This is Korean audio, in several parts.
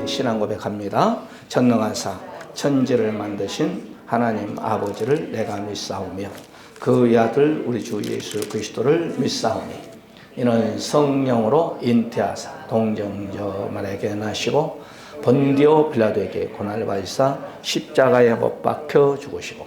같이 신앙 고백합니다. 전능하사 천지를 만드신 하나님 아버지를 내가 믿사오며 그의 아들 우리 주 예수 그리스도를 믿사오니 이는 성령으로 잉태하사 동정녀 마리아에게 나시고 본디오 빌라도에게 고난을 받으사 십자가에 못 박혀 죽으시고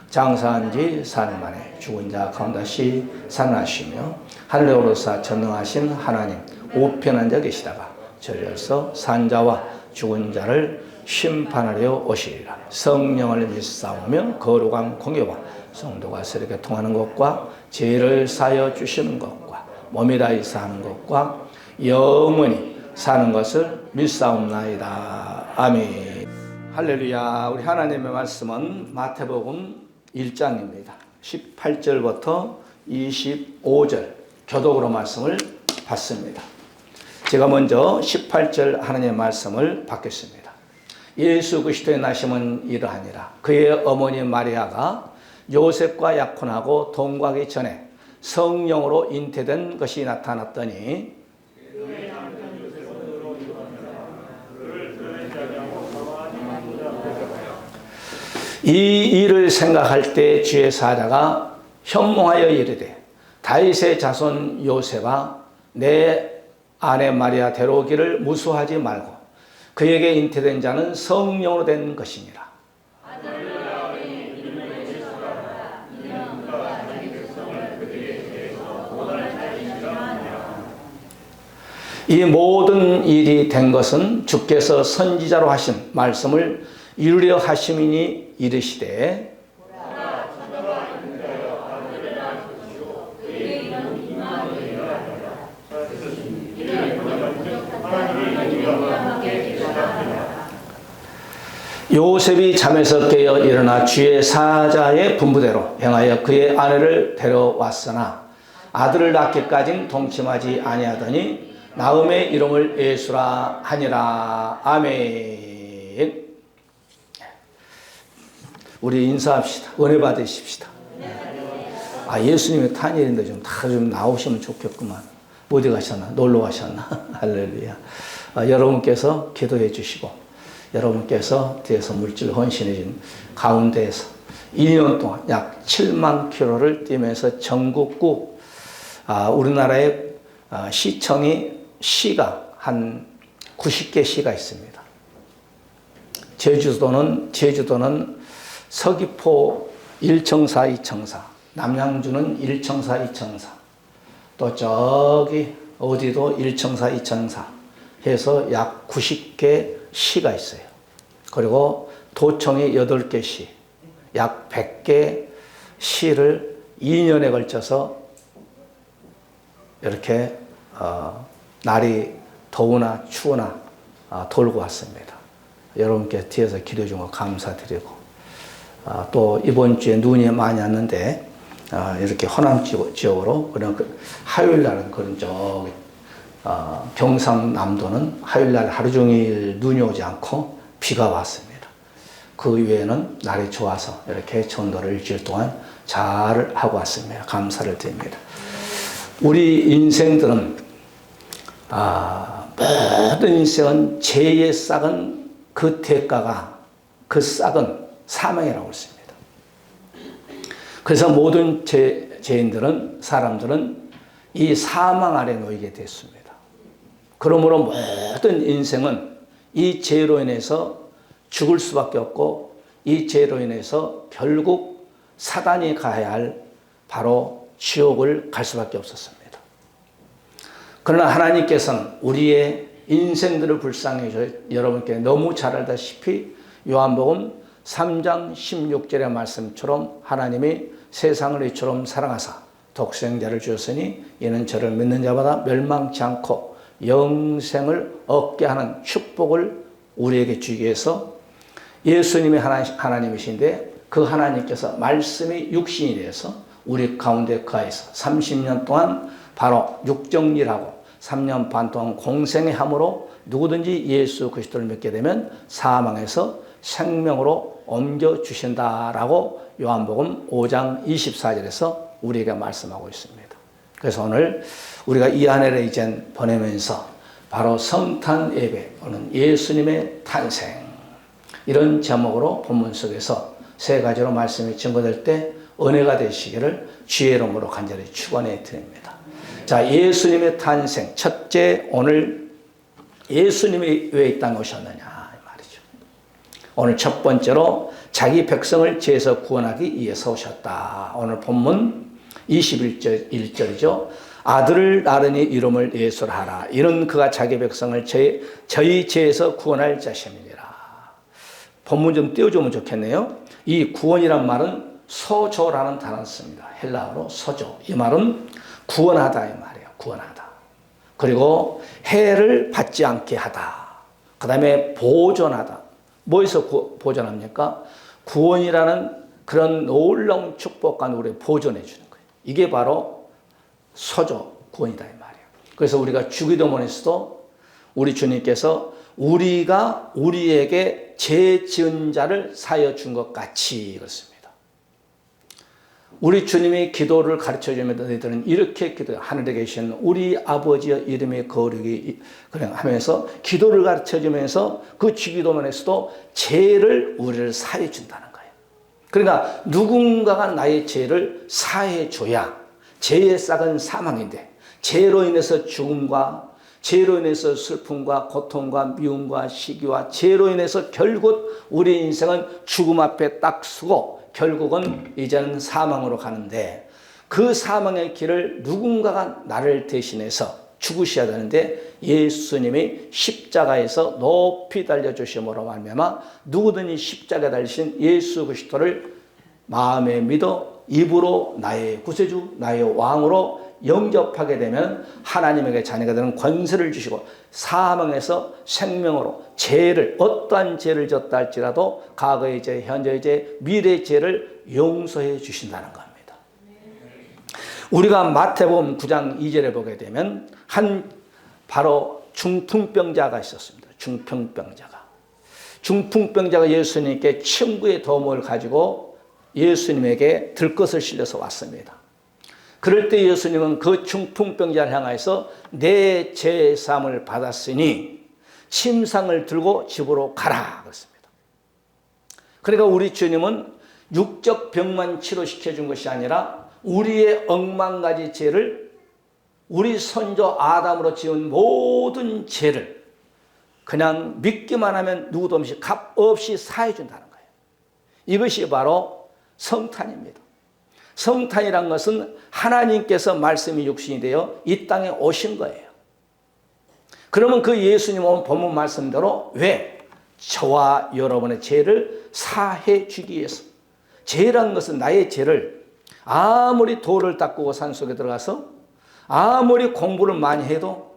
장사한 지 4일 만에 죽은 자 가운데 다시 살아나시며 하늘에 오르사 전능하신 하나님 우편한 자 계시다가 저리에서 산자와 죽은 자를 심판하려 오시리라. 성령을 믿사오며 거룩한 공예와 성도가 서로 통하는 것과 죄를 사하여 주시는 것과 몸이 다히 사는 것과 영원히 사는 것을 믿사옵나이다. 아멘. 할렐루야. 우리 하나님의 말씀은 마태복음 1장입니다. 18절부터 25절 교독으로 말씀을 받습니다. 제가 먼저 18절 하나님의 말씀을 받겠습니다. 예수 그리스도의 나심은 이러하니라. 그의 어머니 마리아가 요셉과 약혼하고 동거하기 전에 성령으로 잉태된 것이 나타났더니 이 일을 생각할 때 주의 사자가 현몽하여 이르되 다윗의 자손 요셉아 내 아내 마리아 데려오기를 무수하지 말고 그에게 잉태된 자는 성령으로 된 것이니라. 이 모든 일이 된 것은 주께서 선지자로 하신 말씀을 이루려 하심이니 이르시되 요셉이 잠에서 깨어 일어나 주의 사자의 분부대로 행하여 그의 아내를 데려왔으나 아들을 낳기까지는 동침하지 아니하더니 나음의 이름을 예수라 하니라. 아멘. 우리 인사합시다. 은혜 받으십시다. 예수님의 탄일인데 좀 나오시면 좋겠구만. 어디 가셨나? 놀러 가셨나? 할렐루야. 여러분께서 기도해 주시고 여러분께서 뒤에서 물질 헌신해 준 가운데에서 2년 동안 약 7만 킬로를 뛰면서 전국구 우리나라의 시가 한 90개 시가 있습니다. 제주도는 서귀포 1청사, 2청사, 남양주는 1청사, 2청사, 또 저기 어디도 1청사, 2청사 해서 약 90개 시가 있어요. 그리고 도청이 8개 시, 약 100개 시를 2년에 걸쳐서 이렇게 날이 더우나 추우나 돌고 왔습니다. 여러분께 뒤에서 기도해 준 거 감사드리고 또 이번 주에 눈이 많이 왔는데 이렇게 호남 지역으로 그런 화요일 날은 그런 저기 경상남도는 화요일 날 하루 종일 눈이 오지 않고 비가 왔습니다. 그 외에는 날이 좋아서 이렇게 전도를 일주일 동안 잘 하고 왔습니다. 감사를 드립니다. 우리 인생들은 모든 인생은 죄의 싹은 그 대가가 그 싹은 사망이라고 했습니다. 그래서 모든 죄인들은 사람들은 이 사망 아래 놓이게 됐습니다. 그러므로 모든 인생은 이 죄로 인해서 죽을 수밖에 없고 이 죄로 인해서 결국 사단이 가야 할 바로 지옥을 갈 수밖에 없었습니다. 그러나 하나님께서는 우리의 인생들을 불쌍히 여러분께 너무 잘 알다시피 요한복음 3장 16절의 말씀처럼 하나님이 세상을 이처럼 사랑하사 독생자를 주셨으니 이는 저를 믿는 자마다 멸망치 않고 영생을 얻게 하는 축복을 우리에게 주기 위해서 예수님이 하나님이신데 그 하나님께서 말씀이 육신이 되어서 우리 가운데 거하여서 30년 동안 바로 육정일하고 3년 반 동안 공생의 함으로 누구든지 예수 그리스도를 믿게 되면 사망에서 생명으로 옮겨주신다라고 요한복음 5장 24절에서 우리에게 말씀하고 있습니다. 그래서 오늘 우리가 이 한 해를 이제 보내면서 바로 성탄 예배는 예수님의 탄생, 이런 제목으로 본문 속에서 세 가지로 말씀이 증거될 때 은혜가 되시기를 주의 이름으로 간절히 축원해 드립니다. 자, 예수님의 탄생. 첫째, 오늘 예수님이 왜 이 땅에 오셨느냐 이 말이죠. 오늘 첫 번째로 자기 백성을 죄에서 구원하기 위해서 오셨다. 오늘 본문 21절이죠. 아들을 낳으니 이름을 예수라 하라. 이는 그가 자기 백성을 저희 죄에서 구원할 자심이니라. 본문 좀 띄워주면 좋겠네요. 이 구원이란 말은 소조라는 단어를 씁니다. 헬라어로 소조. 이 말은 구원하다 이 말이에요. 구원하다. 그리고 해를 받지 않게 하다. 그 다음에 보존하다. 뭐에서 보존합니까? 구원이라는 그런 놀라운 축복과 우리를 보존해 주는 거예요. 이게 바로 소조 구원이다 이 말이에요. 그래서 우리가 주기도문에서도 우리 주님께서 우리가 우리에게 죄 지은 자를 사하여 준 것 같이 그렇습니다. 우리 주님이 기도를 가르쳐주면서 너희들은 이렇게 기도해요. 하늘에 계신 우리 아버지의 이름이 거룩히 하면서 기도를 가르쳐주면서 그 주기도문에서도 죄를 우리를 사해 준다는 거예요. 그러니까 누군가가 나의 죄를 사해 줘야 죄의 싹은 사망인데 죄로 인해서 죽음과 죄로 인해서 슬픔과 고통과 미움과 시기와 죄로 인해서 결국 우리 인생은 죽음 앞에 딱 서고 결국은 이제는 사망으로 가는데 그 사망의 길을 누군가가 나를 대신해서 죽으셔야 되는데 예수님이 십자가에서 높이 달려주심으로 말미암아 누구든지 십자가에 달리신 예수 그리스도를 마음에 믿어 입으로 나의 구세주 나의 왕으로 영접하게 되면 하나님에게 자녀가 되는 권세를 주시고 사망에서 생명으로 죄를 어떠한 죄를 졌다 할지라도 과거의 죄, 현재의 죄, 미래의 죄를 용서해 주신다는 겁니다. 우리가 마태복음 9장 2절에 보게 되면 바로 중풍병자가 있었습니다. 중풍병자가 예수님께 친구의 도움을 가지고 예수님에게 들것을 실려서 왔습니다. 그럴 때 예수님은 그 중풍병자를 향하여서 내 죄사함을 받았으니 침상을 들고 집으로 가라 그랬습니다. 그러니까 우리 주님은 육적 병만 치료시켜 준 것이 아니라 우리의 억만 가지 죄를 우리 선조 아담으로 지은 모든 죄를 그냥 믿기만 하면 누구도 없이 값없이 사해 준다는 거예요. 이것이 바로 성탄입니다. 성탄이란 것은 하나님께서 말씀이 육신이 되어 이 땅에 오신 거예요. 그러면 그 예수님은 본문 말씀대로 왜? 저와 여러분의 죄를 사해 주기 위해서. 죄라는 것은 나의 죄를 아무리 돌을 닦고 산속에 들어가서 아무리 공부를 많이 해도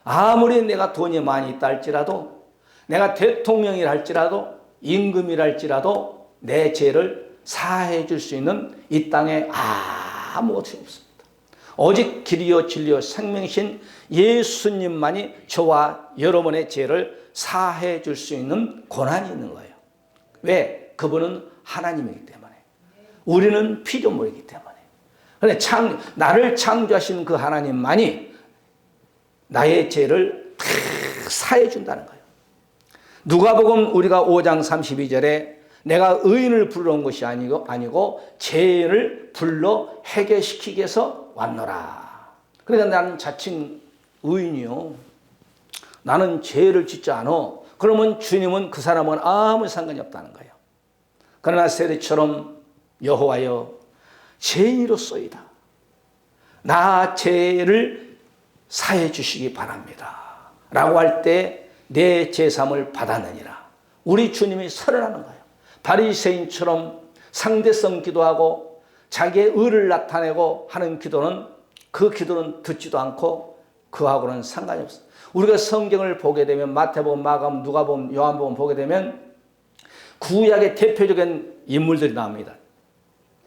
아무리 내가 돈이 많이 있다 할지라도 내가 대통령이라 할지라도 임금이라 할지라도 내 죄를 사해 줄 수 있는 이 땅에 아무것도 없습니다. 오직 길이요 진리요 생명이신 예수님만이 저와 여러분의 죄를 사해 줄 수 있는 권한이 있는 거예요. 왜? 그분은 하나님이기 때문에. 우리는 피조물이기 때문에. 그런데 나를 창조하신 그 하나님만이 나의 죄를 다 사해 준다는 거예요. 누가복음 우리가 5장 32절에 내가 의인을 불러온 것이 아니고 죄를 불러 해결시키기 위해서 왔노라. 그러니까 나는 자칭 의인이요. 나는 죄를 짓지 않아. 그러면 주님은 그 사람은 아무 상관이 없다는 거예요. 그러나 세리처럼 여호와여 죄인으로소이다. 나 죄를 사해 주시기 바랍니다. 라고 할 때 내 죄사함을 받았느니라. 우리 주님이 설언하는 거예요. 바리새인처럼 상대성 기도하고 자기의 의를 나타내고 하는 기도는 그 기도는 듣지도 않고 그하고는 상관이 없어요. 우리가 성경을 보게 되면 마태복음, 마가복음, 누가복음, 요한복음 보게 되면 구약의 대표적인 인물들이 나옵니다.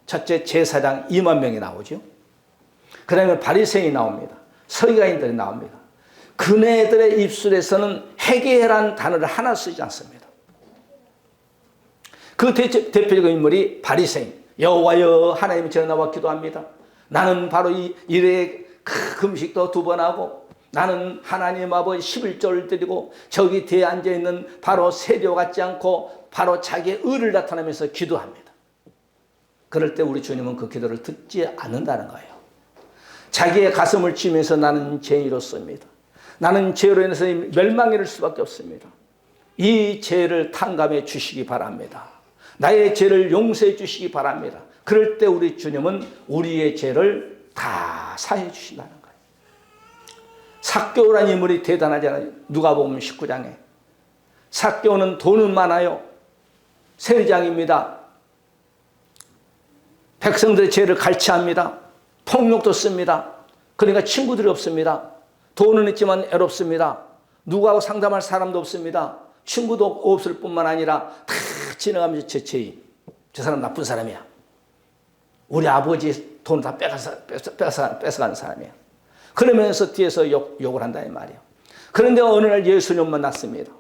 첫째 제사장 2만 명이 나오죠. 그 다음에 바리새인이 나옵니다. 서기관들이 나옵니다. 그네들의 입술에서는 회개라는 단어를 하나 쓰지 않습니다. 그 대표적인 인물이 바리새인. 여호와여 하나님이 전에 나와 기도합니다. 나는 바로 이 일에 금식도 2번 하고 나는 하나님 아버지 11조를 드리고 저기 뒤에 앉아있는 바로 세리와 같지 않고 바로 자기의 의를 나타내면서 기도합니다. 그럴 때 우리 주님은 그 기도를 듣지 않는다는 거예요. 자기의 가슴을 치면서 나는 죄인이로서입니다. 나는 죄로 인해서 멸망에 이를 수밖에 없습니다. 이 죄를 탕감해 주시기 바랍니다. 나의 죄를 용서해 주시기 바랍니다. 그럴 때 우리 주님은 우리의 죄를 다 사해 주신다는 거예요. 삭개오라는 인물이 대단하잖아요. 누가복음 19장에. 삭개오는 돈은 많아요. 세리장입니다. 백성들의 죄를 갈취합니다. 폭력도 씁니다. 그러니까 친구들이 없습니다. 돈은 있지만 애롭습니다. 누구하고 상담할 사람도 없습니다. 친구도 없을 뿐만 아니라 다 지나가면서 제 죄인. 저 사람 나쁜 사람이야. 우리 아버지 돈 다 뺏어가는 사람이야. 그러면서 뒤에서 욕을 한다는 말이에요. 그런데 어느 날 예수님 만났습니다.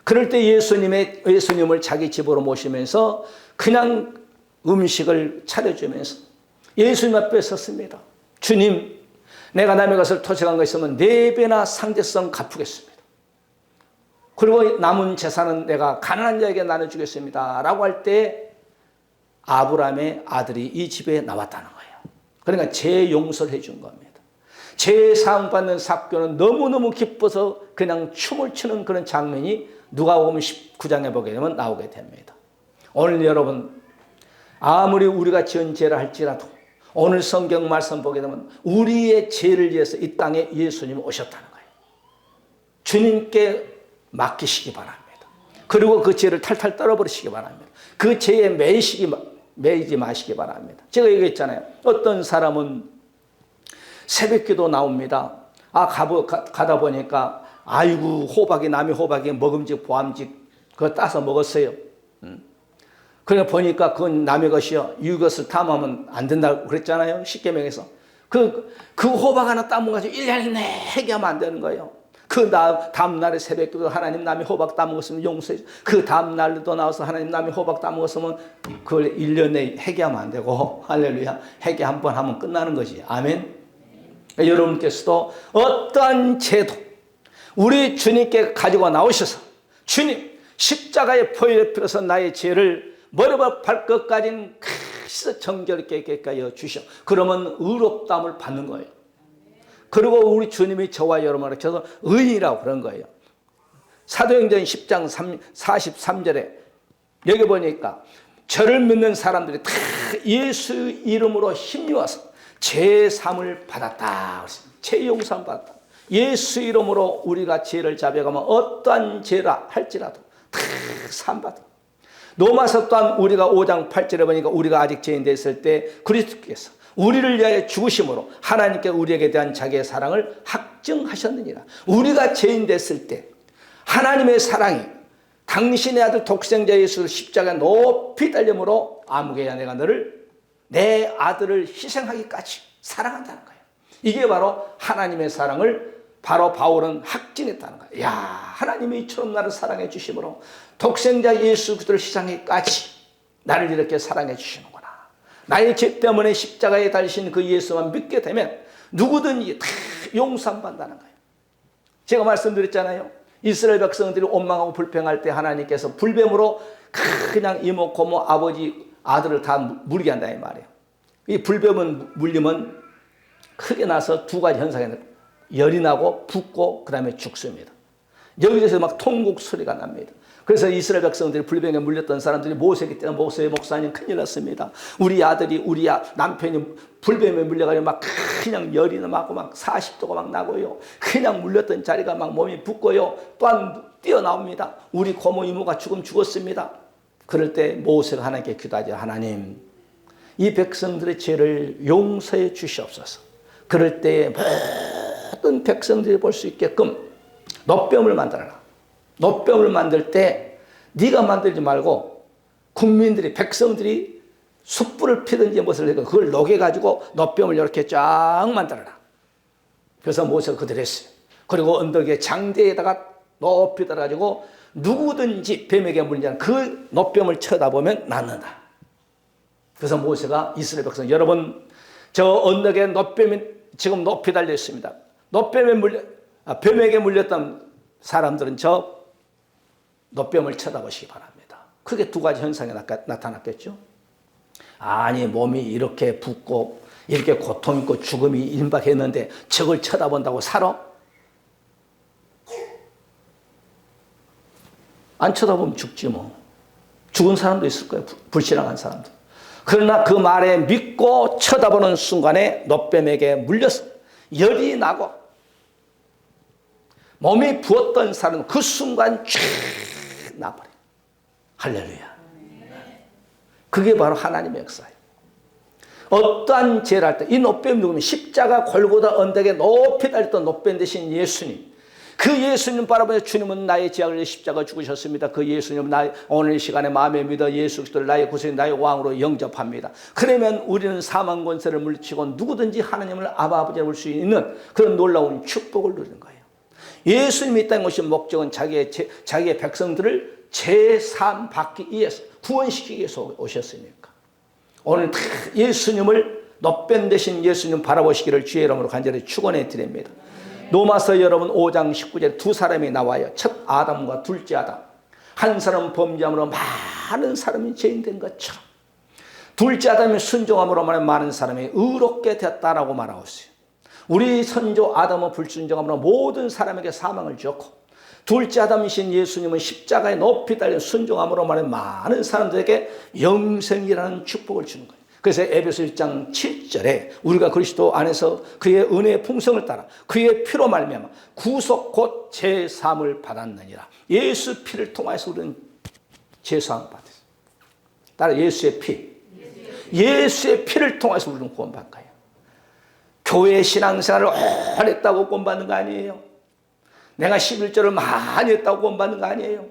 그럴 때 예수님을 자기 집으로 모시면서 그냥 음식을 차려주면서 예수님 앞에 섰습니다. 주님, 내가 남의 것을 토색한 거 있으면 4배나 상대성 갚겠습니다. 그리고 남은 재산은 내가 가난한 자에게 나눠주겠습니다. 라고 할 때 아브라함의 아들이 이 집에 나왔다는 거예요. 그러니까 죄 용서를 해준 겁니다. 죄 사함 받는 삭개오는 너무너무 기뻐서 그냥 춤을 추는 그런 장면이 누가복음 19장에 보게 되면 나오게 됩니다. 오늘 여러분, 아무리 우리가 지은 죄를 할지라도 오늘 성경 말씀 보게 되면 우리의 죄를 위해서 이 땅에 예수님이 오셨다는 거예요. 주님께 맡기시기 바랍니다. 그리고 그 죄를 탈탈 떨어버리시기 바랍니다. 그 죄에 매이지 마시기 바랍니다. 제가 얘기했잖아요. 어떤 사람은 새벽기도 나옵니다. 가다 보니까 아이고 호박이 남의 호박이 먹음직 보암직 그거 따서 먹었어요. 그러니까 보니까 그건 남의 것이요. 이것을 탐하면 안 된다고 그랬잖아요. 십계명에서. 그 호박 하나 따먹어가지고 1년 내내 해결하면 안 되는 거예요. 그 다음날에 새벽기도 하나님 남의 호박 따먹었으면 용서해. 그 다음날도 나와서 하나님 남의 호박 따먹었으면 그걸 1년 내에 해결하면 안 되고 할렐루야. 해결 한 번 하면 끝나는 거지. 아멘. 여러분께서도 어떠한 죄도 우리 주님께 가지고 나오셔서 주님 십자가의 보혈에 필요해서 나의 죄를 머리부터 발끝까지 정결케 깨끗하여 주셔. 그러면 의롭다함을 받는 거예요. 그리고 우리 주님이 저와 여러분을 켜서 의인이라고 그런 거예요. 사도행전 10장 43절에 여기 보니까 저를 믿는 사람들이 다 예수 이름으로 힘입어서 죄사함을 받았다. 죄 용서함을 받았다. 예수 이름으로 우리가 죄를 자백하면 어떠한 죄라 할지라도 다 사함받아. 로마서 또한 우리가 5장 8절에 보니까 우리가 아직 죄인 됐을 때 그리스도께서 우리를 위하여 죽으심으로 하나님께 우리에게 대한 자기의 사랑을 확증하셨느니라. 우리가 죄인 됐을 때 하나님의 사랑이 당신의 아들 독생자 예수를 십자가에 높이 달림으로 아무개야 내가 너를 내 아들을 희생하기까지 사랑한다는 거예요. 이게 바로 하나님의 사랑을 바로 바울은 확증했다는 거예요. 야, 하나님이 이처럼 나를 사랑해 주심으로 독생자 예수 그리스도를 희생하기까지 나를 이렇게 사랑해 주시는구나. 나의 죄 때문에 십자가에 달리신 그 예수만 믿게 되면 누구든지 다 용서함 받는다는 거예요. 제가 말씀드렸잖아요. 이스라엘 백성들이 원망하고 불평할 때 하나님께서 불뱀으로 그냥 이모 고모 아버지 아들을 다 물게 한다 이 말이에요. 이 불뱀은 물리면 크게 나서 두 가지 현상이 나요. 열이 나고 붓고 그 다음에 죽습니다. 여기서 막 통곡 소리가 납니다. 그래서 이스라엘 백성들이 불뱀에 물렸던 사람들이 모세기 때문에 모세 목사님 큰일 났습니다. 우리 아들이 우리 남편이 불뱀에 물려가지고 막 그냥 열이 나고 막 40도가 막 나고요. 그냥 물렸던 자리가 막 몸이 붓고요. 또한 뛰어나옵니다. 우리 고모 이모가 죽었습니다. 그럴 때 모세가 하나님께 기도하죠. 하나님, 이 백성들의 죄를 용서해 주시옵소서. 그럴 때 모든 백성들이 볼 수 있게끔 놋뱀을 만들어라. 놋뱀을 만들 때 네가 만들지 말고 국민들이 백성들이 숯불을 피든지 무엇을 해도 그걸 녹여가지고 놋뱀을 이렇게 쫙 만들어라. 그래서 모세가 그대로 했어요. 그리고 언덕에 장대에다가 높이 달아가지고 누구든지 뱀에게 물리지 않은 그 놋뱀을 쳐다보면 낫는다. 그래서 모세가 이스라엘 백성 여러분 저 언덕에 놋뱀이 지금 높이 달려 있습니다. 뱀에게 물렸던 사람들은 저 노뱀을 쳐다보시기 바랍니다. 크게 두 가지 현상이 나타났겠죠. 아니, 몸이 이렇게 붓고 이렇게 고통 있고 죽음이 임박했는데 저걸 쳐다본다고 살아? 안 쳐다보면 죽지 뭐. 죽은 사람도 있을 거예요. 불신앙한 사람도. 그러나 그 말에 믿고 쳐다보는 순간에 노뱀에게 물려서 열이 나고 몸이 부었던 사람은 그 순간 쫙 나버려요. 할렐루야. 그게 바로 하나님의 역사예요. 어떠한 죄를 할 때 이 노뱀이 누구면 십자가 골고다 언덕에 높이 달렸던 노뱀 대신 예수님. 그 예수님 바라보며 주님은 나의 죄악을 십자가 죽으셨습니다. 그 예수님 오늘 이 시간에 마음에 믿어 예수 그리스도를 나의 구세주 나의 왕으로 영접합니다. 그러면 우리는 사망 권세를 물리치고 누구든지 하나님을 아버지로 볼 수 있는 그런 놀라운 축복을 누리는 거예요. 예수님이 이 땅에 오신 목적은 자기의 백성들을 죄사함 받기 위해서 구원시키기 위해서 오셨으니까 오늘 예수님을 노뱀 대신 예수님 바라보시기를 주의 이름으로 간절히 축원해 드립니다. 로마서 여러분 5장 19절에 두 사람이 나와요. 첫 아담과 둘째 아담. 한 사람은 범죄함으로 많은 사람이 죄인된 것처럼 둘째 아담이 순종함으로 많은 사람이 의롭게 되었다라고 말하고 있어요. 우리 선조 아담은 불순종함으로 모든 사람에게 사망을 주었고 둘째 아담이신 예수님은 십자가에 높이 달린 순종함으로 많은 사람들에게 영생이라는 축복을 주는 거예요. 그래서 에베소 1장 7절에 우리가 그리스도 안에서 그의 은혜의 풍성을 따라 그의 피로 말미암아 구속 곧 죄사함을 받았느니라. 예수 피를 통해서 우리는 죄사함을 받았어요. 따라 예수의 피. 예수의 피를 통해서 우리는 구원받은 거예요. 교회 신앙생활을 오래 했다고 구원받는 거 아니에요. 내가 11절을 많이 했다고 구원받는 거 아니에요.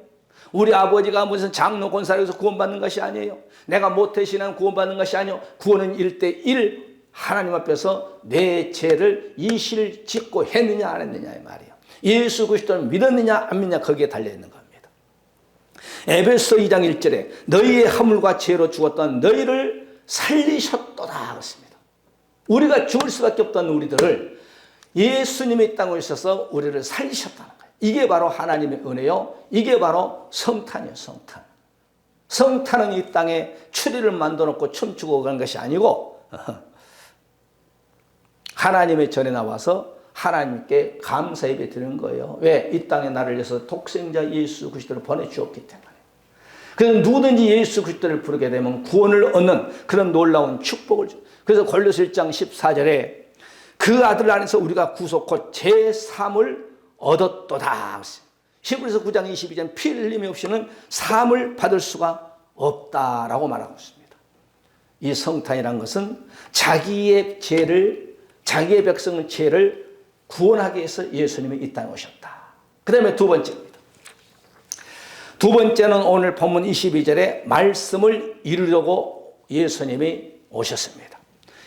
우리 아버지가 무슨 장로 권사로서 구원받는 것이 아니에요. 내가 모태신앙 구원받는 것이 아니에요. 구원은 1대1 하나님 앞에서 내 죄를 이실 짓고 했느냐 안 했느냐의 말이에요. 예수 그리스도를 믿었느냐 안 믿느냐 거기에 달려있는 겁니다. 에베소 2장 1절에 너희의 허물과 죄로 죽었던 너희를 살리셨도다 그렇습니다. 우리가 죽을 수밖에 없던 우리들을 예수님이 이 땅에 오셔서 우리를 살리셨다는 거예요. 이게 바로 하나님의 은혜요. 이게 바로 성탄이에요. 성탄. 성탄은 이 땅에 추리를 만들어 놓고 춤추고 그런 것이 아니고 하나님의 전에 나와서 하나님께 감사 예배 드리는 거예요. 왜? 이 땅에 나를 위해서 독생자 예수 그리스도를 보내주었기 때문에. 그래서 누구든지 예수 그리스도를 부르게 되면 구원을 얻는 그런 놀라운 축복을 줍니다. 그래서 골로새 1장 14절에 그 아들 안에서 우리가 구속 곧 제3을 얻었도다. 히브리서 9장 22절 피 흘림이 없이는 사함을 받을 수가 없다라고 말하고 있습니다. 이 성탄이란 것은 자기의 백성의 죄를 구원하기 위해서 예수님이 이 땅에 오셨다. 그 다음에 두 번째입니다. 두 번째는 오늘 본문 22절에 말씀을 이루려고 예수님이 오셨습니다.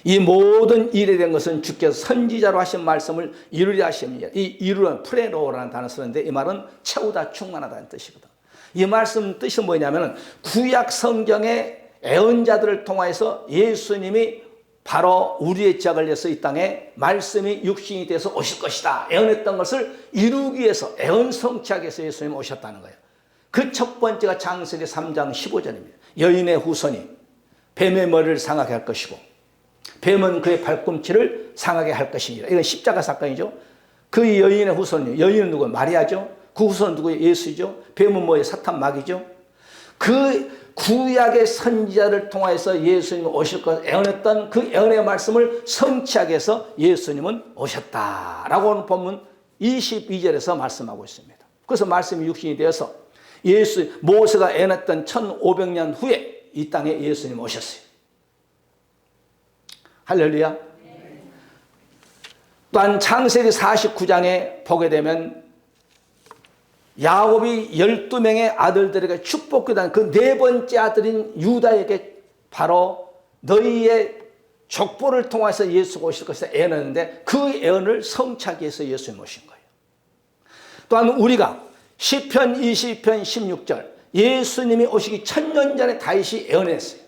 이 모든 일에 된 것은 주께서 선지자로 하신 말씀을 이루려 하십니다. 이 이루는 프레로라는 단어 쓰는데 이 말은 채우다 충만하다는 뜻이거든. 이 말씀 뜻이 뭐냐면 구약 성경의 애언자들을 통해서 예수님이 바로 우리의 죄악을 위해서 이 땅에 말씀이 육신이 돼서 오실 것이다. 애언했던 것을 이루기 위해서 애언 성취하기 위해서 예수님이 오셨다는 거예요. 그 첫 번째가 창세기 3장 15절입니다. 여인의 후손이 뱀의 머리를 상하게 할 것이고 뱀은 그의 발꿈치를 상하게 할 것이니라. 이건 십자가 사건이죠. 그 여인의 후손이 여인은 누구예요? 마리아죠. 그 후손은 누구예요? 예수죠. 뱀은 뭐예요? 사탄 마귀죠. 그 구약의 선지자를 통해서 예수님이 오실 것을 애언했던 그 애언의 말씀을 성취하기 위해서 예수님은 오셨다라고 하는 본문 22절에서 말씀하고 있습니다. 그래서 말씀이 육신이 되어서 모세가 애언했던 1500년 후에 이 땅에 예수님이 오셨어요. 할렐루야. 또한 창세기 49장에 보게 되면 야곱이 12명의 아들들에게 축복받은 그 네 번째 아들인 유다에게 바로 너희의 족보를 통해서 예수가 오실 것이다 애언했는데 그 애언을 성취하기 위해서 예수님이 오신 거예요. 또한 우리가 시편 20편 16절 예수님이 오시기 1000년 전에 다윗이 애언했어요.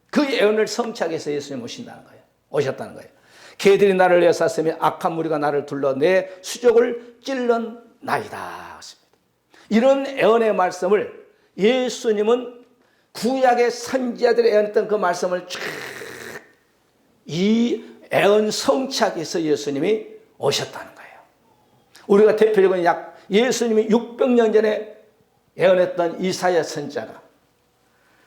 그 애언을 성취하기 위해서 예수님이 오신다는 거예요. 오셨다는 거예요. 개들이 나를 에워쌌으며 악한 무리가 나를 둘러 내 수족을 찔렀나이다. 이런 애언의 말씀을 예수님은 구약의 선지자들이 애언했던 그 말씀을 쫙 이 애언 성취하기 위해서 예수님이 오셨다는 거예요. 우리가 대표적인 예수님이 600년 전에 애언했던 이사야 선지자가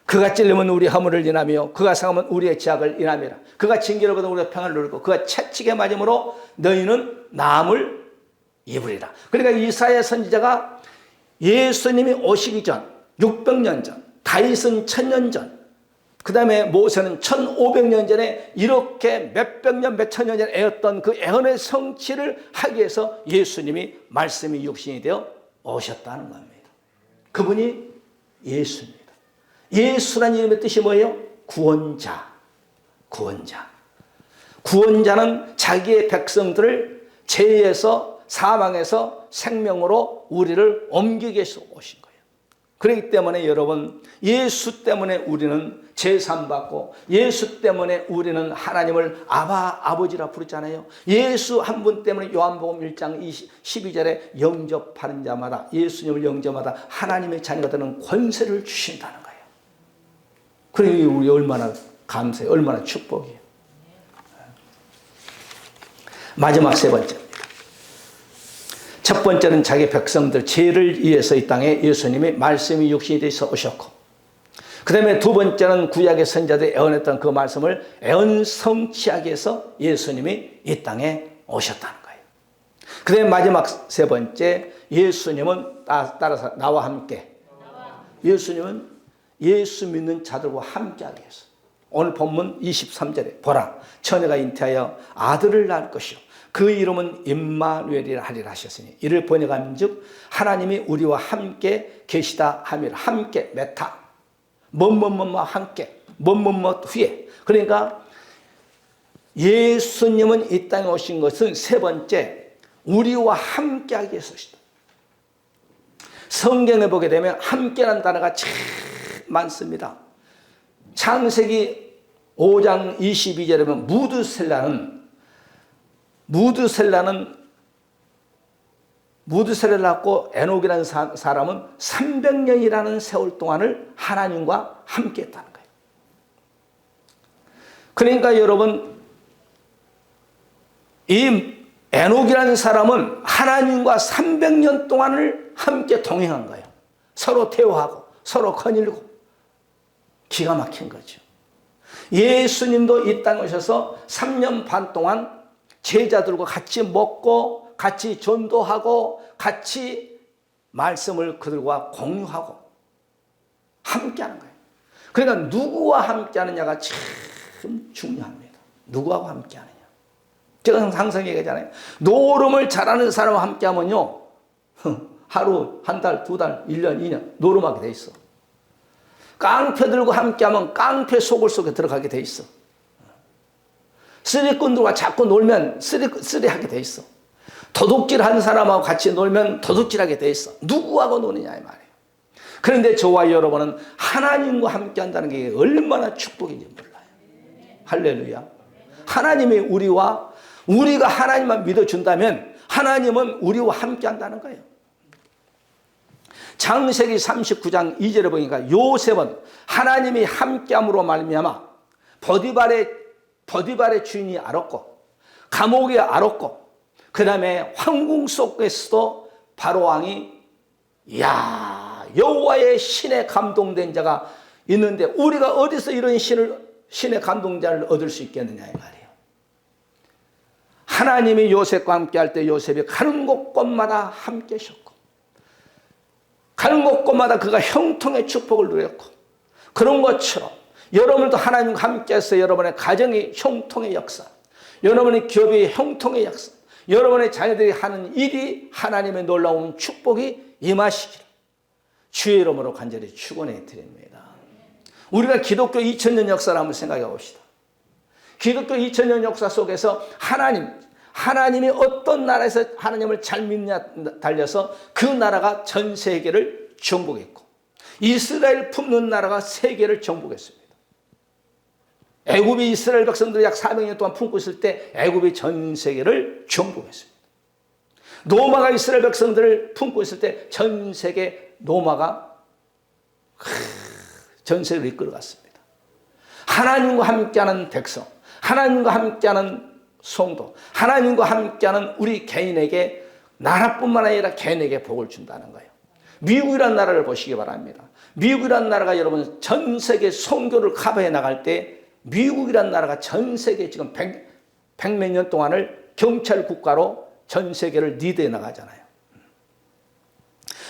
그가 찔리면 우리 허물을 인하며 그가 상하면 우리의 죄악을 인함이라. 그가 징계를 받아 우리가 평안을 누리고 그가 채찍에 맞음으로 너희는 나음을 입으리라. 그러니까 이사야 선지자가 예수님이 오시기 전 600년 전, 다윗은 1000년 전, 그 다음에 모세는 1500년 전에 이렇게 몇백 년, 몇천 년 전에 애었던 그 애언의 성취를 하기 위해서 예수님이 말씀이 육신이 되어 오셨다는 겁니다. 그분이 예수입니다. 예수라는 이름의 뜻이 뭐예요? 구원자. 구원자. 구원자는 자기의 백성들을 죄에서 사망에서 생명으로 우리를 옮기기 위해서 오신 거예요. 그렇기 때문에 여러분, 예수 때문에 우리는 제삼받고 예수 때문에 우리는 하나님을 아버지라 부르잖아요. 예수 한 분 때문에 요한복음 1장 12절에 영접하는 자마다, 예수님을 영접하다 하나님의 자녀가 되는 권세를 주신다는 거예요. 그러니 우리 얼마나 감사해요. 얼마나 축복이에요. 마지막 세 번째. 첫 번째는 자기 백성들 죄를 위해서 이 땅에 예수님이 말씀이 육신이 되어서 오셨고, 그 다음에 두 번째는 구약의 선지자들이 애언했던 그 말씀을 애언 성취하기 위해서 예수님이 이 땅에 오셨다는 거예요. 그 다음에 마지막 세 번째, 예수님은 따라서 나와 함께, 예수님은 예수 믿는 자들과 함께하기 위해서. 오늘 본문 23절에 보라, 처녀가 잉태하여 아들을 낳을 것이요 그 이름은 임마누엘이라 하리라 하셨으니 이를 번역하면즉 하나님이 우리와 함께 계시다 함이라. 함께 메타 뭐뭐뭐뭐 함께 뭐뭐뭐 후에. 그러니까 예수님은 이 땅에 오신 것은 세 번째, 우리와 함께하기 위해서시다. 성경에 보게 되면 함께라는 단어가 참 많습니다. 창세기 5장 22절에 보면 무드셀라를 낳고 에녹이라는 사람은 300년이라는 세월 동안을 하나님과 함께 했다는 거예요. 그러니까 여러분, 이 에녹이라는 사람은 하나님과 300년 동안을 함께 동행한 거예요. 서로 대화하고 서로 거닐고 기가 막힌 거죠. 예수님도 이 땅에 오셔서 3년 반 동안 제자들과 같이 먹고 같이 전도하고 같이 말씀을 그들과 공유하고 함께하는 거예요. 그러니까 누구와 함께하느냐가 참 중요합니다. 누구하고 함께하느냐. 제가 항상 얘기하잖아요. 노름을 잘하는 사람과 함께하면요, 하루, 한 달, 두 달, 1년, 2년 노름하게 돼 있어. 깡패들과 함께하면 깡패 속을 속에 들어가게 돼 있어. 쓰리꾼들과 자꾸 놀면 쓰리하게 돼 있어. 도둑질하는 사람하고 같이 놀면 도둑질하게 돼 있어. 누구하고 노느냐 이 말이에요. 그런데 저와 여러분은 하나님과 함께한다는 게 얼마나 축복인지 몰라요. 할렐루야. 하나님이 우리가 하나님만 믿어준다면 하나님은 우리와 함께한다는 거예요. 창세기 39장 2절에 보니까 요셉은 하나님이 함께함으로 말미암아 보디발의 주인이 알았고 감옥에 알았고 그 다음에 황궁 속에서도 바로왕이 여호와의 신에 감동된 자가 있는데 우리가 어디서 이런 신의 감동자를 얻을 수 있겠느냐 이 말이에요. 하나님이 요셉과 함께 할 때 요셉이 가는 곳곳마다 함께 하셨고 가는 곳곳마다 그가 형통의 축복을 누렸고, 그런 것처럼 여러분도 하나님과 함께해서 여러분의 가정이 형통의 역사, 여러분의 기업이 형통의 역사, 여러분의 자녀들이 하는 일이 하나님의 놀라운 축복이 임하시기를 주의 이름으로 간절히 축원해 드립니다. 우리가 기독교 2000년 역사를 한번 생각해 봅시다. 기독교 2000년 역사 속에서 하나님이 어떤 나라에서 하나님을 잘 믿느냐 달려서 그 나라가 전 세계를 정복했고 이스라엘 품는 나라가 세계를 정복했습니다. 애굽이 이스라엘 백성들이 약 400년 동안 품고 있을 때 애굽이 전 세계를 정복했습니다. 노마가 이스라엘 백성들을 품고 있을 때 전 세계 노마가 전 세계를 이끌어갔습니다. 하나님과 함께하는 백성, 하나님과 함께하는 성도, 하나님과 함께하는 우리 개인에게 나라뿐만 아니라 개인에게 복을 준다는 거예요. 미국이라는 나라를 보시기 바랍니다. 미국이라는 나라가 여러분 전 세계 선교를 커버해 나갈 때 미국이라는 나라가 전 세계 지금 100몇 년 동안을 경찰 국가로 전 세계를 리드해 나가잖아요.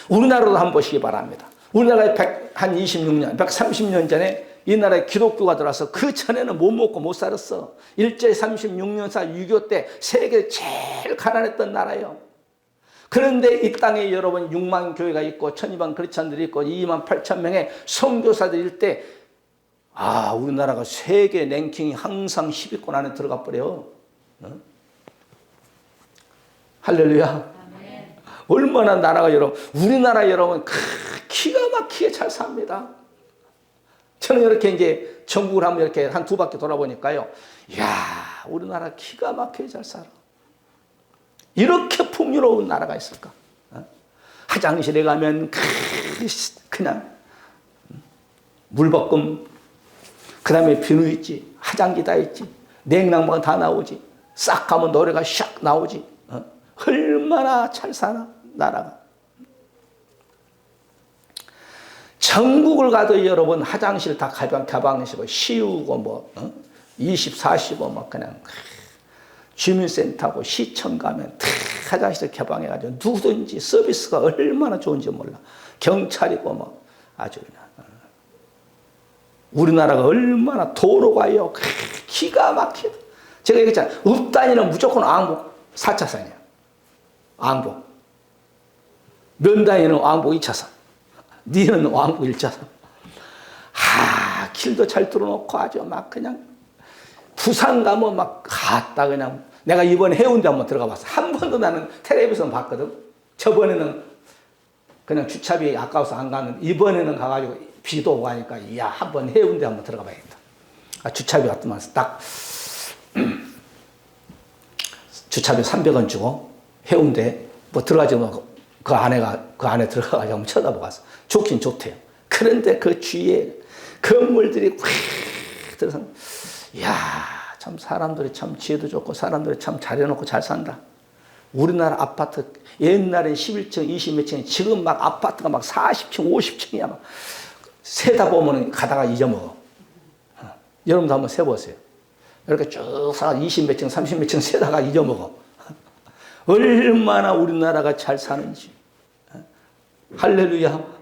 우리나라도 한번 보시기 바랍니다. 우리나라에 한 26년, 130년 전에 이 나라에 기독교가 들어와서 그 전에는 못 먹고 못 살았어. 일제 36년사 6.25 때 세계 제일 가난했던 나라예요. 그런데 이 땅에 여러분 6만 교회가 있고 1200 크리스찬들이 있고 2만 8천 명의 선교사들일 때 우리나라가 세계 랭킹이 항상 10위권 안에 들어가 버려요. 할렐루야. 아멘. 얼마나 나라가 여러분, 우리나라 여러분 기가 막히게 잘 삽니다. 저는 이렇게 이제 전국을 한번 이렇게 한 두 바퀴 돌아보니까요. 이야, 우리나라 기가 막히게 잘 살아. 이렇게 풍요로운 나라가 있을까? 화장실에 가면 그냥 물볶음, 그 다음에 비누 있지, 화장기 다 있지, 냉장고가 다 나오지, 싹 가면 노래가 샥 나오지. 얼마나 잘 사나 나라가. 전국을 가도 여러분 화장실 다 가방이시고 시우고 24시고 막 그냥 주민센터고 시청 가면 다 화장실 개방해가지고 누구든지 서비스가 얼마나 좋은지 몰라. 경찰이고 아주 그냥. 우리나라가 얼마나 도로가요. 기가 막히다. 제가 얘기했잖아요. 읍단위는 무조건 왕복 4차선이야. 왕복. 면단위는 왕복 2차선. 니는 왕복 1차선. 길도 잘 뚫어놓고 아주 막 그냥 부산 가면 막 갔다 그냥. 내가 이번에 해운대 한번 들어가 봤어. 한 번도 나는 텔레비전 봤거든. 저번에는 그냥 주차비 아까워서 안 갔는데 이번에는 가가지고 비도 오고 하니까 이야 한번 해운대 한번 들어가 봐야겠다. 주차비 왔더만 딱 주차비 300원 주고 해운대 들어가지 그 안에 들어가가지고 한번 쳐다보고 왔어. 좋긴 좋대요. 그런데 그 주위에 건물들이 꽉 들어서 이야 참 사람들이 참 지혜도 좋고 사람들이 참 잘해놓고 잘 산다. 우리나라 아파트 옛날엔 11층 20몇 층 지금 막 아파트가 막 40층 50층이야 막 세다 보면 가다가 잊어먹어. 여러분도 한번 세보세요. 이렇게 쭉 20몇 층 30몇 층 세다가 잊어먹어. 얼마나 우리나라가 잘 사는지. 할렐루야.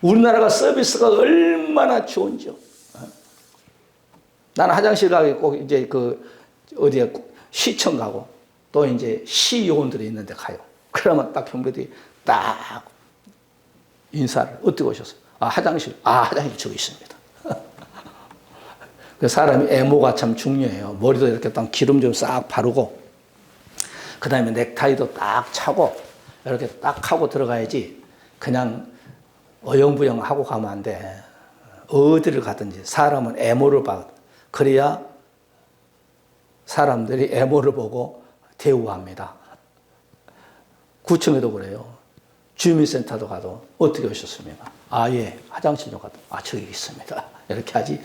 우리나라가 서비스가 얼마나 좋은지요. 나는 화장실 가기 꼭 이제 어디에 시청 가고 또 이제 시요원들이 있는데 가요. 그러면 딱 경비들이 딱 인사를 어떻게 오셨어요? 화장실. 화장실 저기 있습니다. 그 사람이 애모가 참 중요해요. 머리도 이렇게 딱 기름 좀 싹 바르고 그 다음에 넥타이도 딱 차고 이렇게 딱 하고 들어가야지 그냥 어영부영 하고 가면 안 돼. 어디를 가든지 사람은 애모를 봐. 그래야 사람들이 애모를 보고 대우합니다. 구청에도 그래요. 주민센터도 가도 어떻게 오셨습니까? 예, 화장실 좀 가도 저기 있습니다. 이렇게 하지.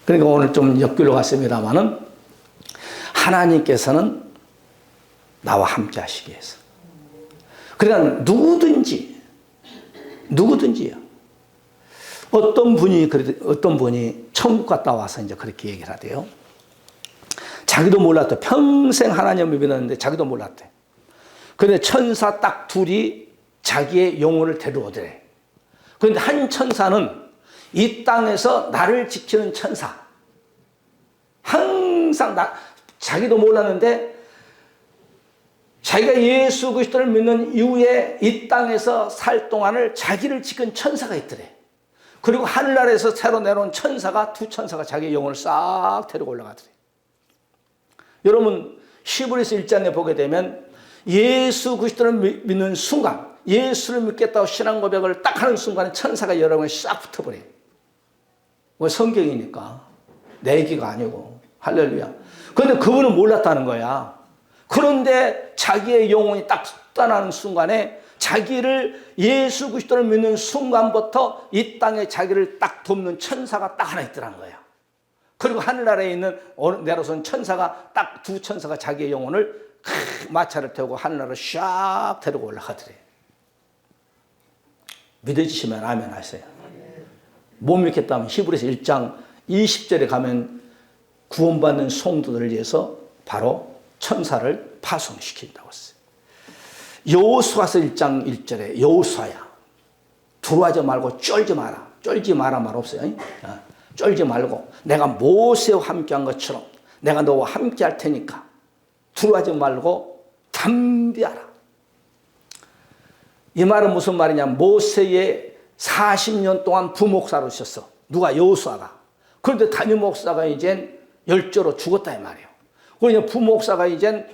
그러니까 오늘 좀 옆길로 갔습니다만은 하나님께서는 나와 함께 하시기 위해서. 그러니까 누구든지요. 어떤 분이 천국 갔다 와서 이제 그렇게 얘기를 하대요. 자기도 몰랐대. 평생 하나님을 믿었는데 자기도 몰랐대. 그런데 천사 딱 둘이 자기의 영혼을 데려오더래. 그런데 한 천사는 이 땅에서 나를 지키는 천사. 항상 자기도 몰랐는데 자기가 예수 그리스도를 믿는 이후에 이 땅에서 살 동안을 자기를 지킨 천사가 있더래. 그리고 하늘나라에서 새로 내려온 두 천사가 자기의 영혼을 싹 데리고 올라가더래. 여러분 히브리서 1장에 보게 되면 예수 그리스도를 믿는 순간 예수를 믿겠다고 신앙 고백을 딱 하는 순간에 천사가 여러분을 싹 붙어버려요. 뭐 성경이니까. 내 얘기가 아니고. 할렐루야. 그런데 그분은 몰랐다는 거야. 그런데 자기의 영혼이 딱 떠나는 순간에 자기를 예수 그리스도를 믿는 순간부터 이 땅에 자기를 딱 돕는 천사가 딱 하나 있더라는 거야. 그리고 하늘나라에 있는 내려선 천사가 딱 두 천사가 자기의 영혼을 마차를 태우고 하늘나라로 샥 데리고 올라가더래. 믿어지시면 아멘 하세요. 못 믿겠다면 히브리서 1장 20절에 가면 구원받는 성도들을 위해서 바로 천사를 파송시킨다고 했어요. 여호수아서 1장 1절에 여호수아야 두려워하지 말고 쫄지 마라. 쫄지 마라 말 없어요. 쫄지 말고 내가 모세와 함께한 것처럼 내가 너와 함께 할 테니까 두려워하지 말고 담대하라. 이 말은 무슨 말이냐. 모세의 40년 동안 부목사로 있었어. 누가? 여호수아가. 그런데 담임 목사가 이젠 열조로 죽었다 이 말이에요. 그러니까 부목사가 이제는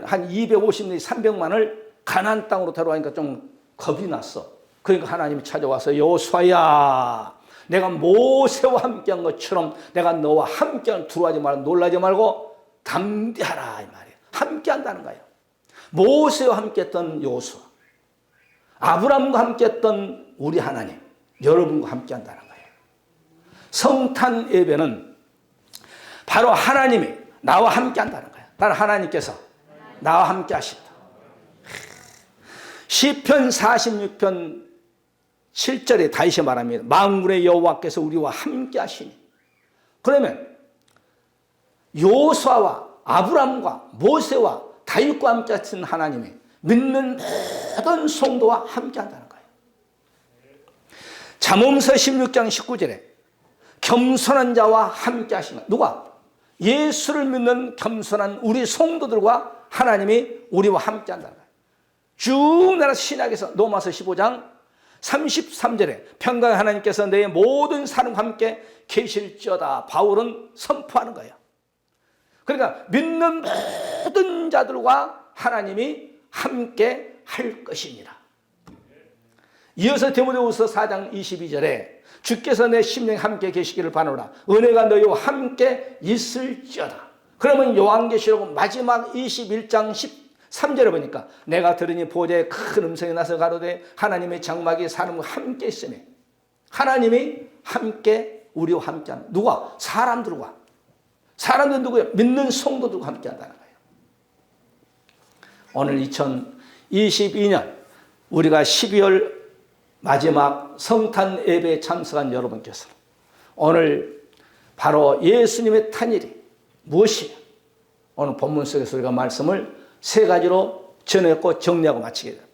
한 250년, 300만을 가나안 땅으로 데려가니까 좀 겁이 났어. 그러니까 하나님이 찾아와서 여호수아야, 내가 모세와 함께한 것처럼 내가 너와 함께한 두려워하지 말고 놀라지 말고 담대하라 이 말이에요. 함께한다는 거예요. 모세와 함께했던 여호수아, 아브라함과 함께했던 우리 하나님, 여러분과 함께한다는 거예요. 성탄 예배는 바로 하나님이 나와 함께한다는 거예요. 나는 하나님께서 나와 함께하신다. 시편 46편 7절에 다시 말합니다. 만군의 여호와께서 우리와 함께하시니. 그러면 여호수아와 아브라함과 모세와 다윗과 함께하신 하나님이 믿는 모든 성도와 함께한다는 거예요. 잠언서 16장 19절에 겸손한 자와 함께하시는 누가? 예수를 믿는 겸손한 우리 성도들과 하나님이 우리와 함께한다는 거예요. 쭉 내려서 신약에서 로마서 15장 33절에 평강의 하나님께서 내 모든 사람과 함께 계실지어다 바울은 선포하는 거예요. 그러니까 믿는 모든 자들과 하나님이 함께 할 것입니다. 이어서 디모데후서 4장 22절에 주께서 내 심령에 함께 계시기를 바라노라. 은혜가 너희와 함께 있을지어다. 그러면 요한계시록 마지막 21장 13절에 보니까 내가 들으니 보좌에 큰 음성이 나서 가로되 하나님의 장막이 사람과 함께 있으며 하나님이 함께 우리와 함께하는 누가? 사람들과. 사람들 누구예요? 믿는 성도들과 함께한다는 거예요. 오늘 2022년 우리가 12월 마지막 성탄 예배에 참석한 여러분께서 오늘 바로 예수님의 탄일이 무엇이냐? 오늘 본문 속에서 우리가 말씀을 세 가지로 전했고 정리하고 마치게 됩니다.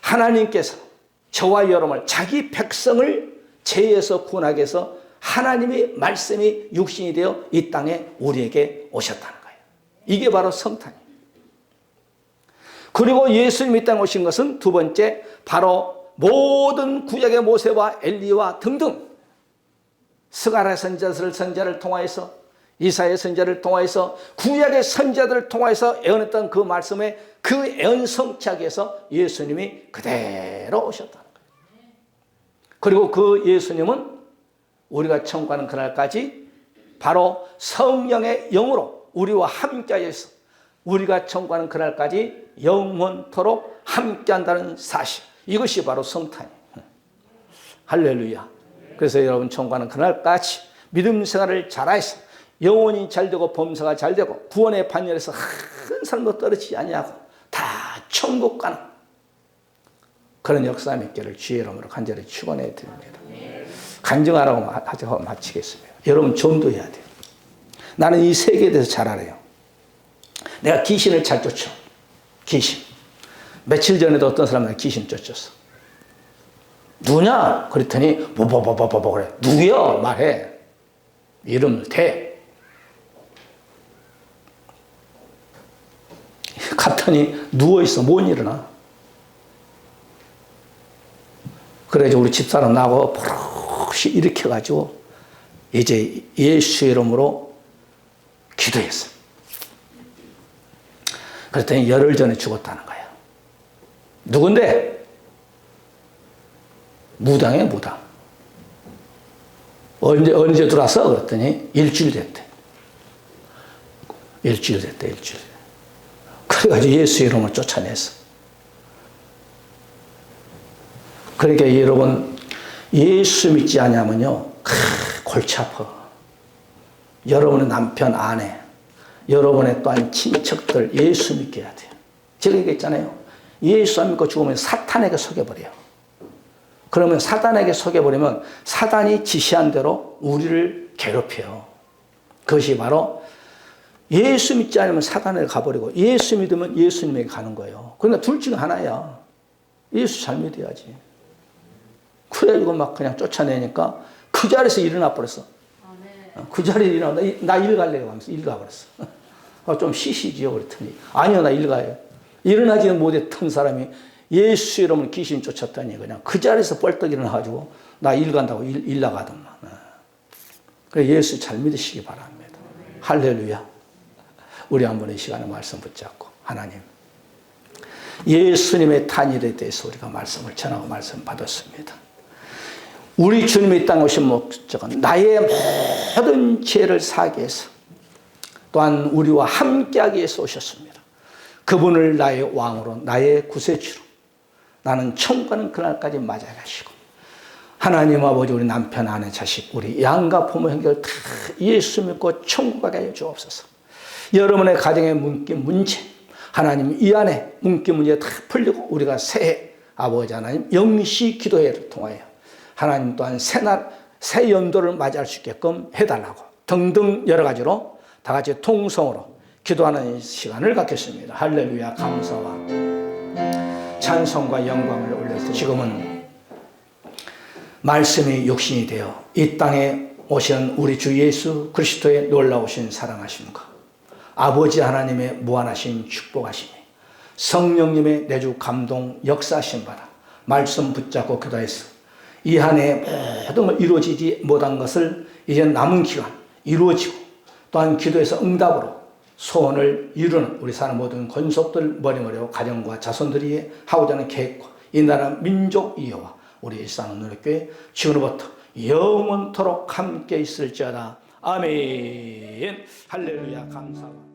하나님께서 저와 여러분을 자기 백성을 죄에서 구원하기 위해서 하나님의 말씀이 육신이 되어 이 땅에 우리에게 오셨다는 거예요. 이게 바로 성탄이에요. 그리고 예수님이 이 땅에 오신 것은 두 번째 바로 모든 구약의 모세와 엘리와 등등 스가랴 선자를 통하여서 이사야 선자를 통하여서 구약의 선자들을 통하여서 애언했던 그 말씀에 그 애언 성취하기위해서 예수님이 그대로 오셨다는 거예요. 그리고 그 예수님은 우리가 천국하는 그날까지 바로 성령의 영으로 우리와 함께하여서 우리가 천국하는 그날까지 영원토록 함께한다는 사실, 이것이 바로 성탄이에요. 할렐루야. 그래서 여러분 천국하는 그날까지 믿음 생활을 잘해서 영혼이 잘되고 범사가 잘되고 구원의 반열에서 한 사람도 떨어지지 아니하고 다 천국 가는 그런 역사 맺기를 주의 이름으로 간절히 축원해 드립니다. 간증하라고 하고 마치겠습니다. 여러분 전도해야 돼요. 나는 이 세계에 대해서 잘 알아요. 내가 귀신을 잘 쫓아. 귀신. 며칠 전에도 어떤 사람이 귀신 쫓았어. 누구냐? 그랬더니 뭐뭐뭐뭐뭐 그래. 누구야? 말해. 이름을 대. 갔더니 누워있어. 못 일어나. 그래서 우리 집사람 나하고 버릇이 일으켜가지고 이제 예수의 이름으로 기도했어. 그랬더니 열흘 전에 죽었다는 거야. 누군데? 무당이야, 무당. 언제 들어왔어? 그랬더니 일주일 됐대. 일주일. 그래가지고 예수 이름을 쫓아냈어. 그러니까 여러분, 예수 믿지 않냐면요, 골치 아파. 여러분의 남편, 아내, 여러분의 또한 친척들 예수 믿게 해야 돼요. 제가 얘기했잖아요. 예수 안 믿고 죽으면 사탄에게 속여버려요. 그러면 사탄에게 속여버리면 사탄이 지시한 대로 우리를 괴롭혀요. 그것이 바로 예수 믿지 않으면 사탄에게 가버리고 예수 믿으면 예수님에게 가는 거예요. 그러니까 둘 중 하나야. 예수 잘 믿어야지. 그래가지고 막 그냥 쫓아내니까 그 자리에서 일어나 버렸어. 그 자리에 일어나, 나 일 갈래요 하면서 일 가버렸어. 좀 쉬시지요 그랬더니 아니요 나 일 가요. 일어나지는 못했던 사람이 예수 이름으로 귀신 쫓았더니 그냥 그 자리에서 뻘떡 일어나가지고 나 일 간다고 일 나가더만. 그래 예수 잘 믿으시기 바랍니다. 할렐루야. 우리 한번 이 시간에 말씀 붙잡고 하나님 예수님의 탄일에 대해서 우리가 말씀을 전하고 말씀 받았습니다. 우리 주님이 땅에 오신 목적은 나의 모든 죄를 사하기 위해서 또한 우리와 함께하기 위해서 오셨습니다. 그분을 나의 왕으로 나의 구세주로 나는 천국 가는 그날까지 맞아가시고 하나님 아버지 우리 남편 아내 자식 우리 양가 부모 형제를 다 예수 믿고 천국 가게 하여 주옵소서. 여러분의 가정에 묶인 문제 하나님 이 안에 묶인 문제 다 풀리고 우리가 새해 아버지 하나님 영시 기도회를 통하여 하나님 또한 새 연도를 맞이할 수 있게끔 해달라고 등등 여러 가지로 다 같이 통성으로 기도하는 시간을 갖겠습니다. 할렐루야. 감사와 찬송과 영광을 올려서 지금은 말씀이 육신이 되어 이 땅에 오신 우리 주 예수 그리스도의 놀라우신 사랑하심과 아버지 하나님의 무한하신 축복하심이 성령님의 내주 감동 역사하심 받아 말씀 붙잡고 기도해서 이 한 해 모든 걸 이루어지지 못한 것을 이제 남은 기간 이루어지고 또한 기도해서 응답으로 소원을 이루는 우리 사는 모든 권속들 머리머리와 가정과 자손들이 하고자 하는 계획과 이 나라 민족 이해와 우리 일상은 노력교회 지금부터 영원토록 함께 있을지어다. 아멘. 할렐루야. 감사합니다.